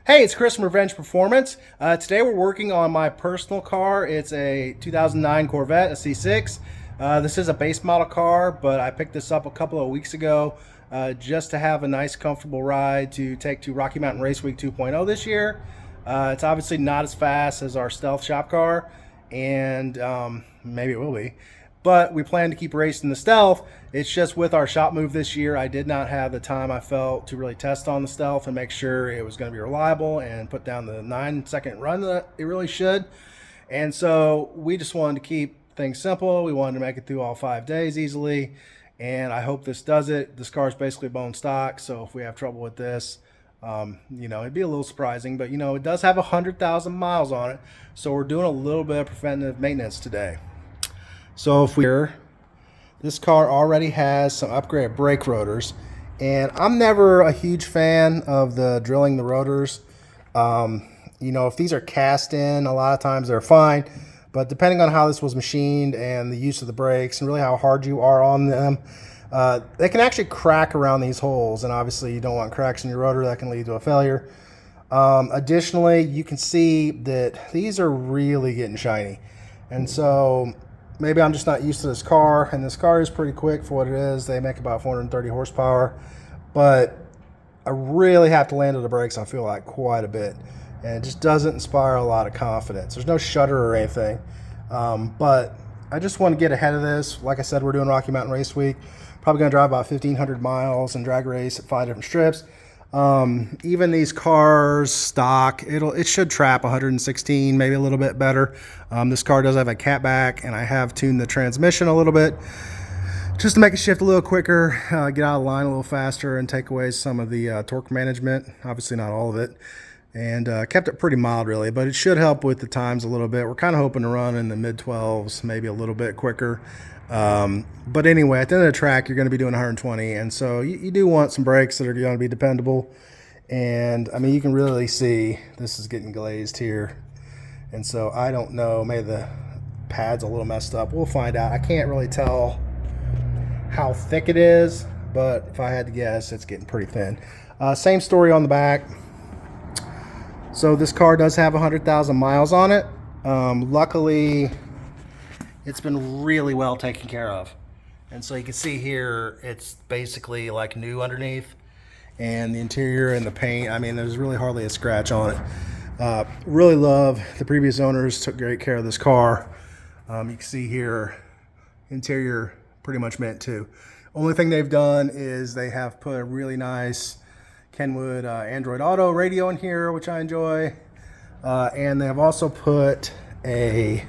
Hey, it's Chris from Revenge Performance. Today we're working on my personal car. It's a 2009 Corvette, a C6. This is a base model car, but I picked this up a couple of weeks ago just to have a nice, comfortable ride to take to Rocky Mountain Race Week 2.0 this year. It's obviously not as fast as our stealth shop car, and maybe it will be. But we plan to keep racing the stealth. It's just with our shop move this year, I did not have the time I felt to really test on the stealth and make sure it was going to be reliable and put down the 9-second run that it really should. And so we just wanted to keep things simple. We wanted to make it through all 5 days easily. And I hope this does it. This car is basically bone stock. So if we have trouble with this, it'd be a little surprising. But, it does have 100,000 miles on it. So we're doing a little bit of preventative maintenance today. So if this car already has some upgraded brake rotors, and I'm never a huge fan of the drilling the rotors. If these are cast in, a lot of times they're fine, but depending on how this was machined and the use of the brakes and really how hard you are on them, they can actually crack around these holes, and obviously you don't want cracks in your rotor. That can lead to a failure. Additionally, you can see that these are really getting shiny, and so maybe I'm just not used to this car, and this car is pretty quick for what it is. They make about 430 horsepower, but I really have to land on the brakes, I feel like, quite a bit, and it just doesn't inspire a lot of confidence. There's no shudder or anything, but I just want to get ahead of this. Like I said, we're doing Rocky Mountain Race Week. Probably going to drive about 1,500 miles and drag race at 5 different strips. Even these cars stock, it should trap 116, maybe a little bit better. This car does have a catback, and I have tuned the transmission a little bit just to make it shift a little quicker, get out of line a little faster, and take away some of the torque management. Obviously not all of it, and kept it pretty mild really, but it should help with the times a little bit. We're kind of hoping to run in the mid-12s, maybe a little bit quicker. But anyway, at the end of the track, you're going to be doing 120, and so you do want some brakes that are going to be dependable. And I mean, you can really see this is getting glazed here, and so I don't know, maybe the pad's a little messed up. We'll find out. I can't really tell how thick it is, but if I had to guess, it's getting pretty thin. Same story on the back. So this car does have 100,000 miles on it. Luckily, it's been really well taken care of, and so you can see here it's basically like new underneath, and the interior and the paint, I mean, there's really hardly a scratch on it. Really love the previous owners, took great care of this car. You can see here interior pretty much mint too. Only thing they've done is they have put a really nice Kenwood Android Auto radio in here, which I enjoy, and they have also put a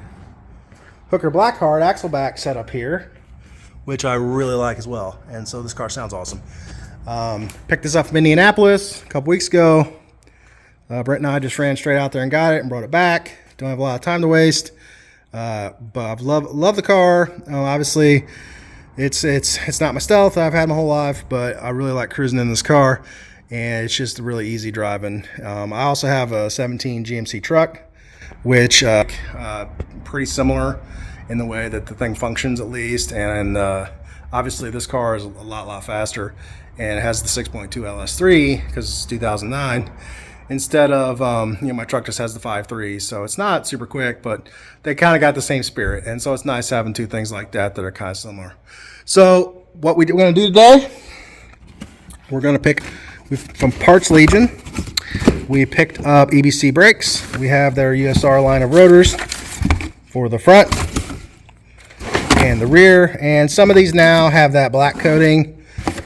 Hooker Blackheart Axleback setup here, which I really like as well. And so this car sounds awesome. Picked this up from Indianapolis a couple weeks ago. Brent and I just ran straight out there and got it and brought it back. Don't have a lot of time to waste, but I've love the car. Obviously, it's not my stealth that I've had my whole life, but I really like cruising in this car, and it's just really easy driving. I also have a 17 GMC truck, which pretty similar in the way that the thing functions, at least, and obviously this car is a lot faster, and it has the 6.2 LS3 because it's 2009 instead of my truck just has the 5.3, so it's not super quick, but they kind of got the same spirit, and so it's nice having two things like that are kind of similar. So what we're going to do today, we're going to pick from Parts Legion. We picked up EBC brakes. We have their USR line of rotors for the front and the rear, and some of these now have that black coating,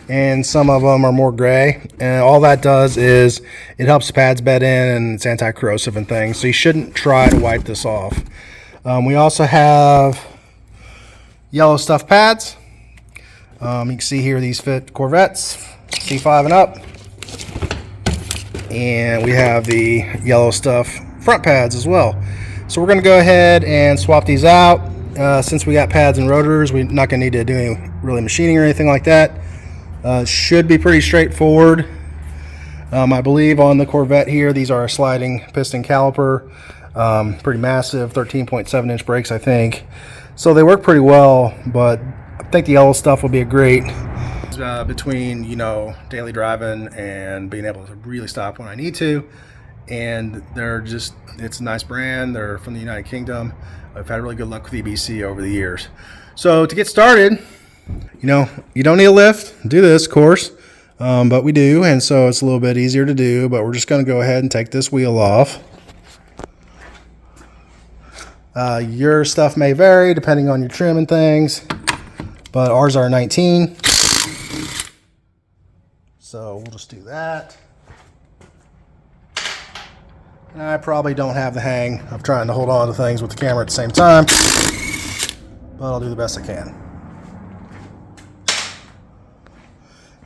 and some of them are more gray, and all that does is it helps the pads bed in, and it's anti-corrosive and things, so you shouldn't try to wipe this off. We also have Yellowstuff pads. You can see here these fit Corvettes C5 and up. And we have the Yellowstuff front pads as well. So we're going to go ahead and swap these out. Since we got pads and rotors, we're not going to need to do any really machining or anything like that. Should be pretty straightforward. I believe on the Corvette here, these are a sliding piston caliper. Pretty massive, 13.7-inch brakes, I think. So they work pretty well, but I think the Yellowstuff will be a great between daily driving and being able to really stop when I need to, and it's a nice brand. They're from the United Kingdom. I've had really good luck with EBC over the years. So to get started, you don't need a lift. Do this, of course, but we do, and so it's a little bit easier to do. But we're just going to go ahead and take this wheel off. Your stuff may vary depending on your trim and things, but ours are 19. So we'll just do that. And I probably don't have the hang of trying to hold on to things with the camera at the same time, but I'll do the best I can.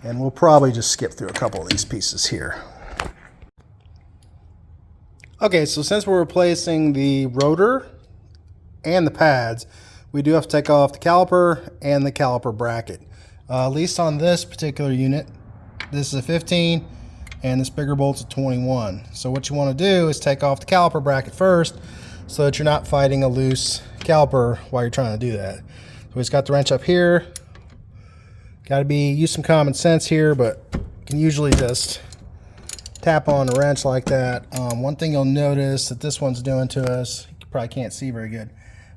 And we'll probably just skip through a couple of these pieces here. Okay, so since we're replacing the rotor and the pads, we do have to take off the caliper and the caliper bracket. At least on this particular unit, this is a 15 and this bigger bolt's a 21. So what you want to do is take off the caliper bracket first so that you're not fighting a loose caliper while you're trying to do that. So we just got the wrench up here. Got to use some common sense here, but you can usually just tap on the wrench like that. One thing you'll notice that this one's doing to us, you probably can't see very good,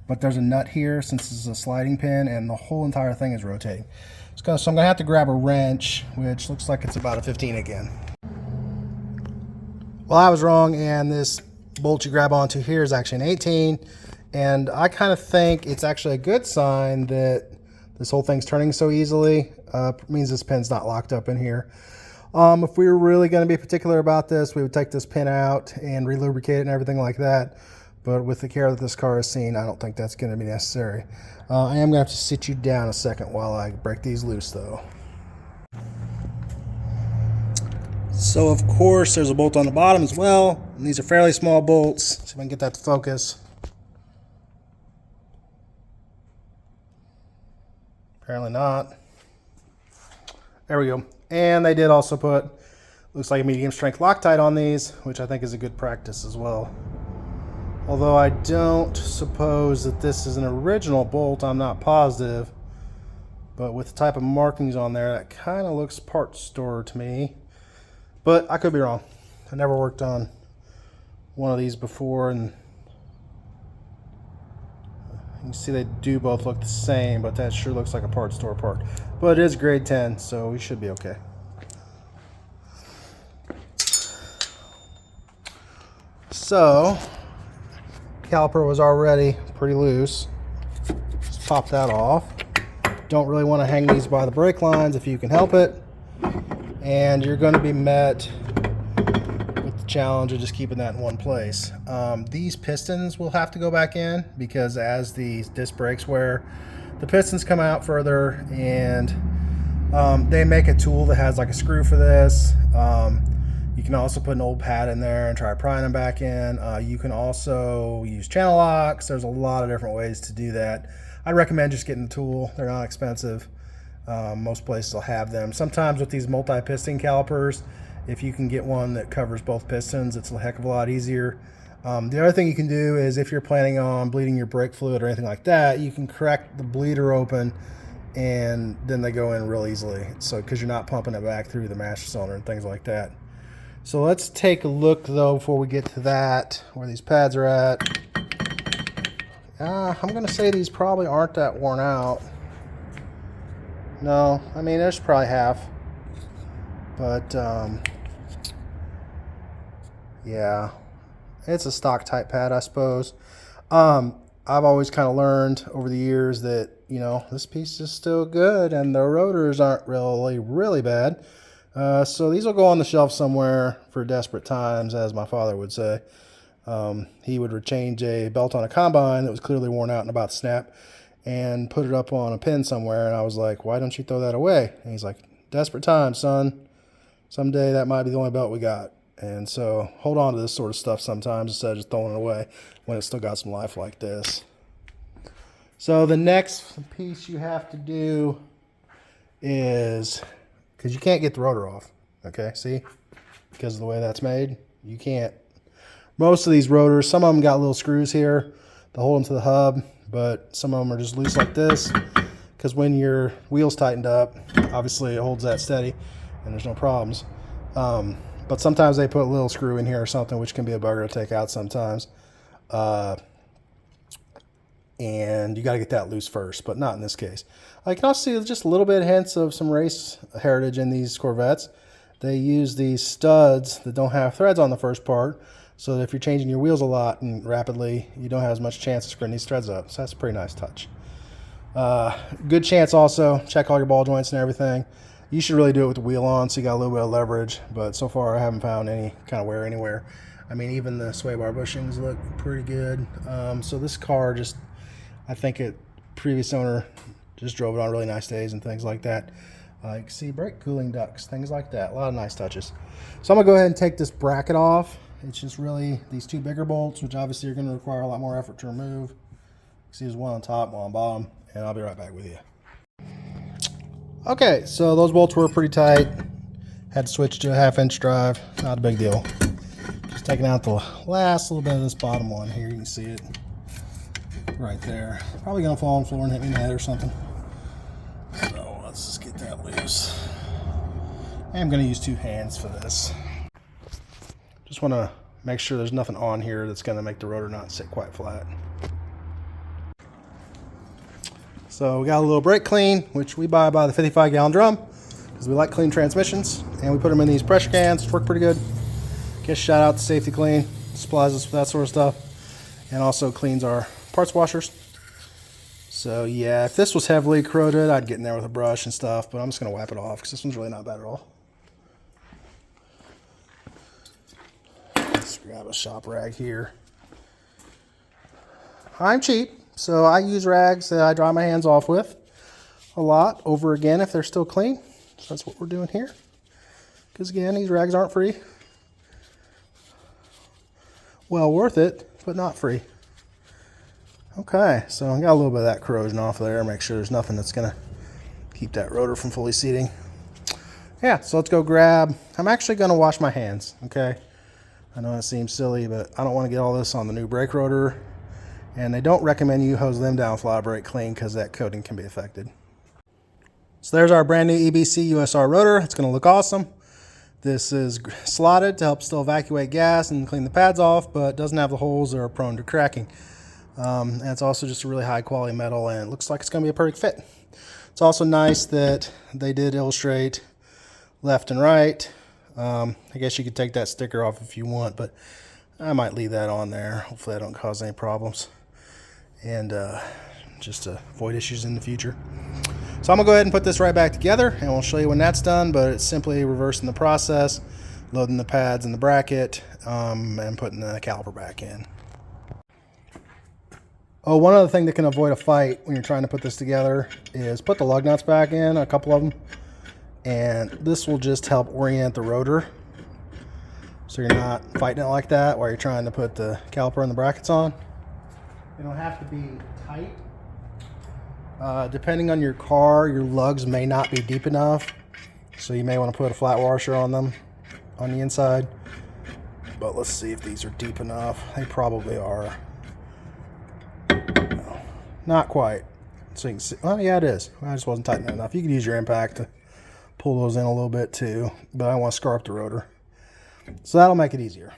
but there's a nut here since this is a sliding pin and the whole entire thing is rotating. So I'm going to have to grab a wrench, which looks like it's about a 15 again. Well, I was wrong, and this bolt you grab onto here is actually an 18, and I kind of think it's actually a good sign that this whole thing's turning so easily. Means this pin's not locked up in here. If we were really going to be particular about this, we would take this pin out and re-lubricate it and everything like that. But with the care that this car has seen, I don't think that's going to be necessary. I am going to have to sit you down a second while I break these loose, though. So, of course, there's a bolt on the bottom as well. And these are fairly small bolts. See if I can get that to focus. Apparently not. There we go. And they did also put, looks like a medium strength Loctite on these, which I think is a good practice as well. Although I don't suppose that this is an original bolt, I'm not positive. But with the type of markings on there, that kind of looks parts store to me. But I could be wrong. I never worked on one of these before, and you can see they do both look the same, but that sure looks like a parts store part. But it is grade 10, so we should be okay. So, caliper was already pretty loose. Just pop that off. Don't really want to hang these by the brake lines if you can help it. And you're going to be met with the challenge of just keeping that in one place. These pistons will have to go back in because as these disc brakes wear, the pistons come out further, and they make a tool that has like a screw for this. You can also put an old pad in there and try prying them back in. You can also use channel locks. There's a lot of different ways to do that. I'd recommend just getting the tool. They're not expensive. Most places will have them. Sometimes with these multi-piston calipers, if you can get one that covers both pistons, it's a heck of a lot easier. The other thing you can do is if you're planning on bleeding your brake fluid or anything like that, you can crack the bleeder open and then they go in real easily. So because you're not pumping it back through the master cylinder and things like that. So let's take a look though before we get to that, where these pads are at. I'm going to say these probably aren't that worn out. No, I mean there's probably half. But yeah, it's a stock type pad, I suppose. I've always kind of learned over the years that, this piece is still good and the rotors aren't really bad. So these will go on the shelf somewhere for desperate times, as my father would say. He would change a belt on a combine that was clearly worn out and about to snap and put it up on a pin somewhere. And I was like, why don't you throw that away? And he's like, desperate times, son. Someday that might be the only belt we got. And so hold on to this sort of stuff sometimes instead of just throwing it away when it's still got some life like this. So the next piece you have to do is, because you can't get the rotor off, okay, see? Because of the way that's made, you can't. Most of these rotors, some of them got little screws here to hold them to the hub, but some of them are just loose like this, because when your wheel's tightened up, obviously it holds that steady and there's no problems. but sometimes they put a little screw in here or something, which can be a bugger to take out sometimes. And you got to get that loose first, but not in this case. I can also see just a little bit of hints of some race heritage in these Corvettes. They use these studs that don't have threads on the first part, so that if you're changing your wheels a lot and rapidly, you don't have as much chance of screwing these threads up. So that's a pretty nice touch. Good chance also, check all your ball joints and everything. You should really do it with the wheel on so you got a little bit of leverage, but so far I haven't found any kind of wear anywhere. I mean, even the sway bar bushings look pretty good. So this car just, I think previous owner just drove it on really nice days and things like that. You can see brake cooling ducts, things like that. A lot of nice touches. So I'm going to go ahead and take this bracket off. It's just really these two bigger bolts, which obviously are going to require a lot more effort to remove. You can see there's one on top, one on bottom, and I'll be right back with you. Okay, so those bolts were pretty tight. Had to switch to a 1/2-inch drive. Not a big deal. Just taking out the last little bit of this bottom one here. You can see it right there. Probably going to fall on the floor and hit me in the head or something. So let's just get that loose. I am going to use 2 hands for this. Just want to make sure there's nothing on here that's going to make the rotor not sit quite flat. So we got a little brake clean, which we buy by the 55-gallon drum because we like clean transmissions, and we put them in these pressure cans, which work pretty good. Guess shout out to Safety Clean, supplies us with that sort of stuff, and also cleans our parts washers. So yeah, if this was heavily corroded, I'd get in there with a brush and stuff, but I'm just going to wipe it off because this one's really not bad at all. Let's grab a shop rag here. I'm cheap, so I use rags that I dry my hands off with a lot over again if they're still clean. So that's what we're doing here. Because again, these rags aren't free. Well worth it, but not free. Okay, so I got a little bit of that corrosion off there. Make sure there's nothing that's going to keep that rotor from fully seating. Yeah, so let's go grab. I'm actually going to wash my hands, okay? I know it seems silly, but I don't want to get all this on the new brake rotor. And they don't recommend you hose them down fly brake clean because that coating can be affected. So there's our brand new EBC USR rotor. It's going to look awesome. This is slotted to help still evacuate gas and clean the pads off, but doesn't have the holes that are prone to cracking. And it's also just a really high quality metal, and it looks like it's going to be a perfect fit. It's also nice that they did illustrate left and right. I guess you could take that sticker off if you want, but I might leave that on there. Hopefully I don't cause any problems, and just to avoid issues in the future. So I'm going to go ahead and put this right back together, and we'll show you when that's done, but it's simply reversing the process, loading the pads in the bracket, and putting the caliper back in. Oh, one other thing that can avoid a fight when you're trying to put this together is put the lug nuts back in, a couple of them, and this will just help orient the rotor so you're not fighting it like that while you're trying to put the caliper and the brackets on. They don't have to be tight. Depending on your car, your lugs may not be deep enough, so you may want to put a flat washer on them on the inside. But let's see if these are deep enough. They probably are. No, not quite. So you can see, oh yeah, it is. I just wasn't tightening enough. You could use your impact to pull those in a little bit too, but I want to scar up the rotor. So that'll make it easier.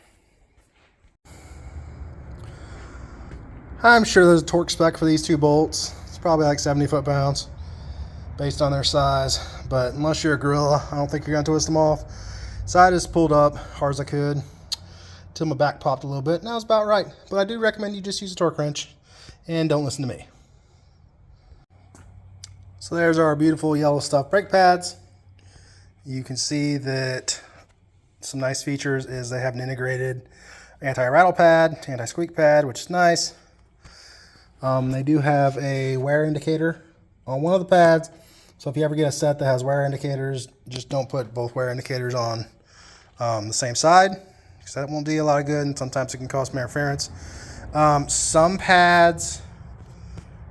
I'm sure there's a torque spec for these two bolts. It's probably like 70 foot-pounds based on their size, but unless you're a gorilla, I don't think you're going to twist them off. So I just pulled up hard as I could till my back popped a little bit. Now it's about right, but I do recommend you just use a torque wrench and don't listen to me. So there's our beautiful Yellowstuff brake pads. You can see that some nice features is they have an integrated anti-rattle pad, anti-squeak pad, which is nice. They do have a wear indicator on one of the pads. So if you ever get a set that has wear indicators, just don't put both wear indicators on the same side, because that won't do you a lot of good, and sometimes it can cause some interference. Some pads,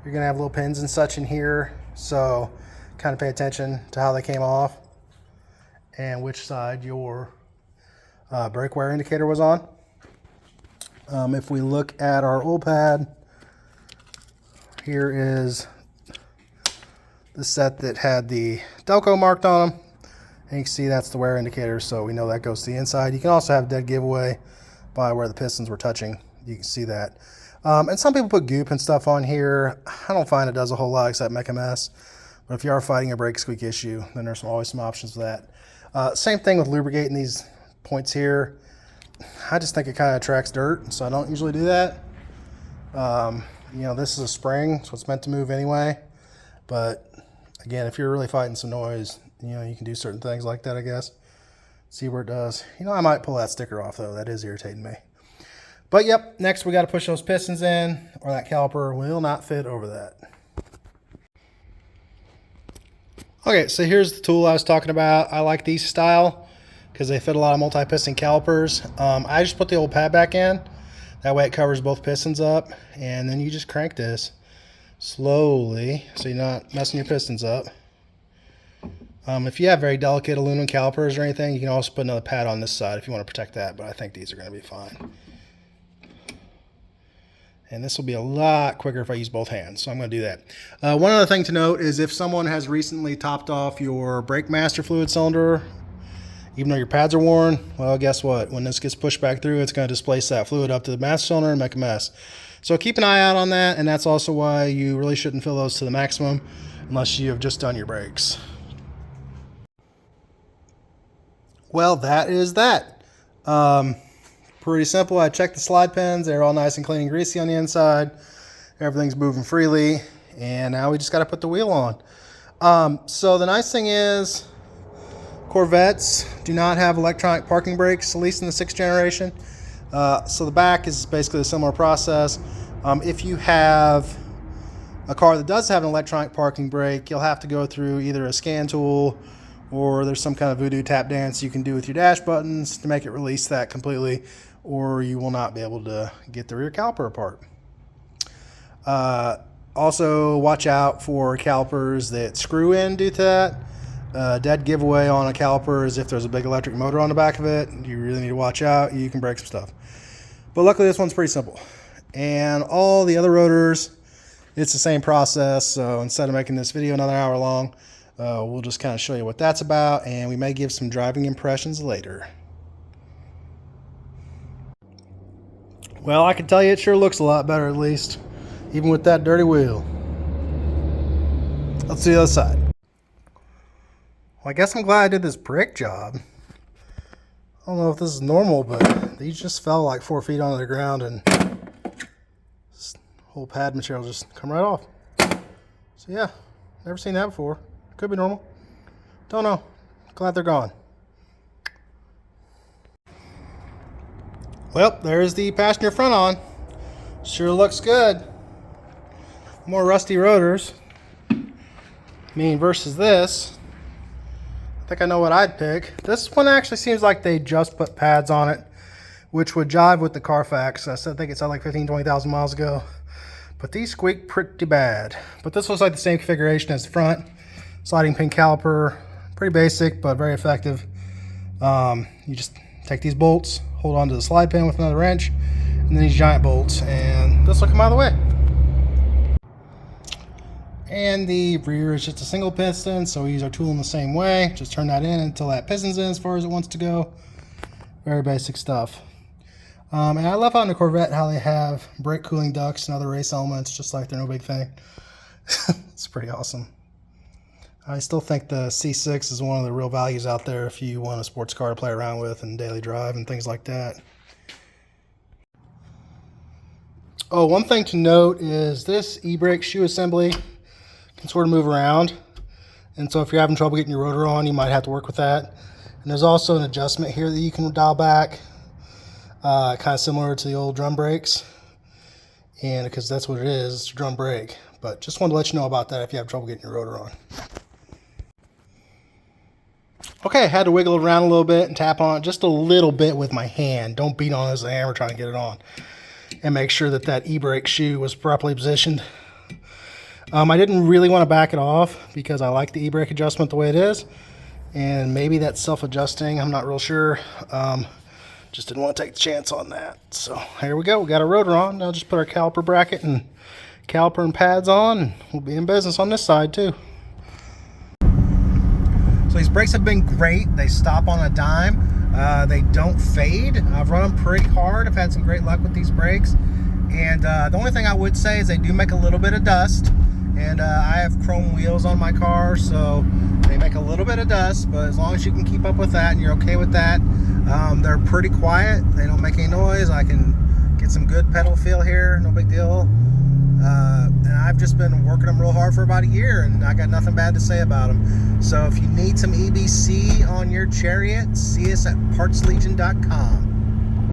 you're going to have little pins and such in here, so kind of pay attention to how they came off and which side your brake wear indicator was on. If we look at our old pad, here is the set that had the Delco marked on them, And you can see that's the wear indicator, so we know that goes to the inside. You can also have dead giveaway by where the pistons were touching. You can see that. And some people put goop and stuff on here. I don't find it does a whole lot except make a mess. But if you are fighting a brake squeak issue, then there's always some options for that. Same thing with lubricating these points here. I just think it kind of attracts dirt, so I don't usually do that. You know, this is a spring, so it's meant to move anyway. But again, if you're really fighting some noise, you know, you can do certain things like that, I guess. See where it does. You know, I might pull that sticker off, though. That is irritating me. But, yep, next we got to push those pistons in, or that caliper will not fit over that. Okay, so here's the tool I was talking about. I like these style because they fit a lot of multi-piston calipers. I just put the old pad back in. That way it covers both pistons up, and then you just crank this slowly so you're not messing your pistons up. If you have very delicate aluminum calipers or anything, you can also put another pad on this side if you want to protect that, but I think these are going to be fine. And this will be a lot quicker if I use both hands, so I'm going to do that. One other thing to note is if someone has recently topped off your brake master fluid cylinder, even though your pads are worn, well, guess what? When this gets pushed back through, it's going to displace that fluid up to the master cylinder and make a mess. So keep an eye out on that, and that's also why you really shouldn't fill those to the maximum unless you have just done your brakes. Well, that is that. Pretty simple. I checked the slide pins. They're all nice and clean and greasy on the inside. Everything's moving freely. And now we just got to put the wheel on. So the nice thing is Corvettes do not have electronic parking brakes, at least in the 6th generation. So the back is basically a similar process. If you have a car that does have an electronic parking brake, you'll have to go through either a scan tool or there's some kind of voodoo tap dance you can do with your dash buttons to make it release that completely, or you will not be able to get the rear caliper apart. Also, watch out for calipers that screw in due to that. Dead giveaway on a caliper is if there's a big electric motor on the back of it. You really need to watch out. You can break some stuff. But luckily this one's pretty simple. And all the other rotors, it's the same process. So instead of making this video another hour long, we'll just kind of show you what that's about, and we may give some driving impressions later. Well, I can tell you it sure looks a lot better, at least, even with that dirty wheel. Let's see the other side. Well, I guess I'm glad I did this brake job. I don't know if this is normal, but these just fell like 4 feet onto the ground, and this whole pad material just come right off. So yeah, never seen that before. Could be normal. Don't know. Glad they're gone. Well, there's the passenger front on. Sure looks good. More rusty rotors. Versus this. I think I know what I'd pick. This one actually seems like they just put pads on it, which would jive with the Carfax. I think it's like 15,000 to 20,000 miles ago. But these squeak pretty bad. But this looks like the same configuration as the front. Sliding pin caliper, pretty basic but very effective. You just take these bolts, hold on to the slide pin with another wrench, and then these giant bolts, and this will come out of the way. And the rear is just a single piston, so we use our tool in the same way. Just turn that in until that piston's in as far as it wants to go. Very basic stuff. And I love on the Corvette how they have brake cooling ducts and other race elements, just like they're no big thing. It's pretty awesome. I still think the C6 is one of the real values out there if you want a sports car to play around with and daily drive and things like that. Oh, one thing to note is this e-brake shoe assembly can sort of move around. And so if you're having trouble getting your rotor on, you might have to work with that. And there's also an adjustment here that you can dial back, kind of similar to the old drum brakes. And because that's what it is, it's a drum brake. But just wanted to let you know about that if you have trouble getting your rotor on. Okay, I had to wiggle it around a little bit and tap on it just a little bit with my hand. Don't beat on it as a hammer trying to get it on. And make sure that that e-brake shoe was properly positioned. I didn't really want to back it off because I like the e-brake adjustment the way it is. And maybe that's self-adjusting, I'm not real sure. Just didn't want to take the chance on that. So here we go, we got our rotor on. Now just put our caliper bracket and caliper and pads on, and we'll be in business on this side too. So these brakes have been great. They stop on a dime. They don't fade. I've run them pretty hard. I've had some great luck with these brakes. And the only thing I would say is they do make a little bit of dust. And I have chrome wheels on my car, so they make a little bit of dust, but as long as you can keep up with that and you're okay with that, they're pretty quiet. They don't make any noise. I can get some good pedal feel here, no big deal. And I've just been working them real hard for about a year, and I got nothing bad to say about them. So if you need some EBC on your Chariot, see us at partslegion.com.